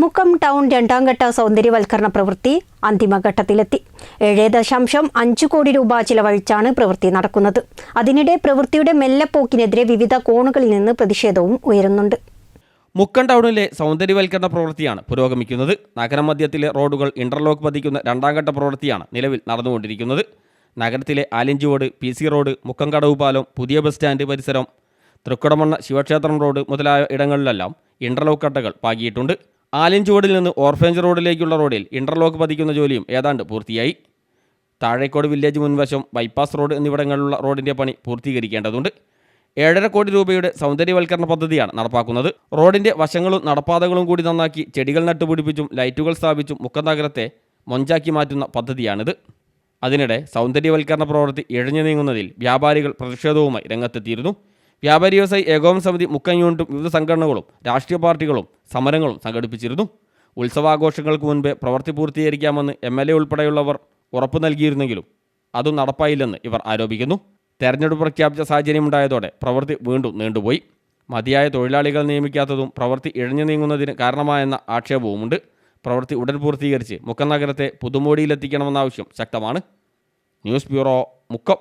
Mukkam town രണ്ടാം ഘട്ട സൗന്ദര്യവൽക്കരണ പ്രവൃത്തി അന്തിമഘട്ടത്തിലെത്തി. 7.5 കോടി രൂപ ചിലവഴിച്ചാണ് പ്രവൃത്തി നടക്കുന്നത്. അതിനിടെ പ്രവൃത്തിയുടെ മെല്ലെപ്പോക്കിനെതിരെ വിവിധ കോണുകളിൽ നിന്ന് പ്രതിഷേധവും ഉയരുന്നുണ്ട്. മുക്കം ടൗണിലെ സൗന്ദര്യവൽക്കരണ പ്രവൃത്തിയാണ് പുരോഗമിക്കുന്നത്. നഗരമധ്യത്തിലെ റോഡുകൾ ഇന്റർലോക്ക് പതിക്കുന്ന രണ്ടാം ഘട്ട പ്രവൃത്തിയാണ് നിലവിൽ നടന്നുകൊണ്ടിരിക്കുന്നത്. നഗരത്തിലെ ആലഞ്ചുവോട്, PC റോഡ്, മുക്കം കടവ് പാലം, പുതിയ ബസ് സ്റ്റാൻഡ് പരിസരം, തൃക്കുടമണ്ണ ശിവക്ഷേത്രം റോഡ് മുതലായ ഇടങ്ങളിലെല്ലാം ഇന്റർലോക്ക് കട്ടകൾ പാകിയിട്ടുണ്ട്. ആലഞ്ചുവോടിൽ നിന്ന് ഓർഫേഞ്ച് റോഡിലേക്കുള്ള റോഡിൽ ഇന്റർലോക്ക് പതിക്കുന്ന ജോലിയും ഏതാണ്ട് പൂർത്തിയായി. താഴേക്കോട് വില്ലേജ് മുൻവശം, ബൈപ്പാസ് റോഡ് എന്നിവിടങ്ങളിലുള്ള റോഡിൻ്റെ പണി പൂർത്തീകരിക്കേണ്ടതുണ്ട്. 7.5 കോടി രൂപയുടെ സൗന്ദര്യവൽക്കരണ പദ്ധതിയാണ് നടപ്പാക്കുന്നത്. റോഡിൻ്റെ വശങ്ങളും നടപ്പാതകളും കൂടി നന്നാക്കി ചെടികൾ നട്ടുപിടിപ്പിച്ചും ലൈറ്റുകൾ സ്ഥാപിച്ചും മുക്കം നഗരത്തെ മൊഞ്ചാക്കി മാറ്റുന്ന പദ്ധതിയാണിത്. അതിനിടെ സൗന്ദര്യവൽക്കരണ പ്രവൃത്തി ഇഴഞ്ഞു നീങ്ങുന്നതിൽ വ്യാപാരികൾ പ്രതിഷേധവുമായി രംഗത്തെത്തിയിരുന്നു. വ്യാപാരി വ്യവസായി ഏകോപന സമിതി മുക്കം യൂണിറ്റും വിവിധ സംഘടനകളും രാഷ്ട്രീയ പാർട്ടികളും സമരങ്ങളും സംഘടിപ്പിച്ചിരുന്നു. ഉത്സവാഘോഷങ്ങൾക്ക് മുൻപേ പ്രവൃത്തി പൂർത്തീകരിക്കാമെന്ന് MLA ഉൾപ്പെടെയുള്ളവർ ഉറപ്പു നൽകിയിരുന്നെങ്കിലും അതും നടപ്പായില്ലെന്ന് ഇവർ ആരോപിക്കുന്നു. തെരഞ്ഞെടുപ്പ് പ്രഖ്യാപിച്ച സാഹചര്യമുണ്ടായതോടെ പ്രവൃത്തി വീണ്ടും നീണ്ടുപോയി. മതിയായ തൊഴിലാളികൾ നിയമിക്കാത്തതും പ്രവൃത്തി ഇഴഞ്ഞു നീങ്ങുന്നതിന് കാരണമായെന്ന ആക്ഷേപവുമുണ്ട്. പ്രവൃത്തി ഉടൻ പൂർത്തീകരിച്ച് മുക്കം നഗരത്തെ പുതുമോടിയിലെത്തിക്കണമെന്ന ആവശ്യം ശക്തമാണ്. News bureau, Mukkam.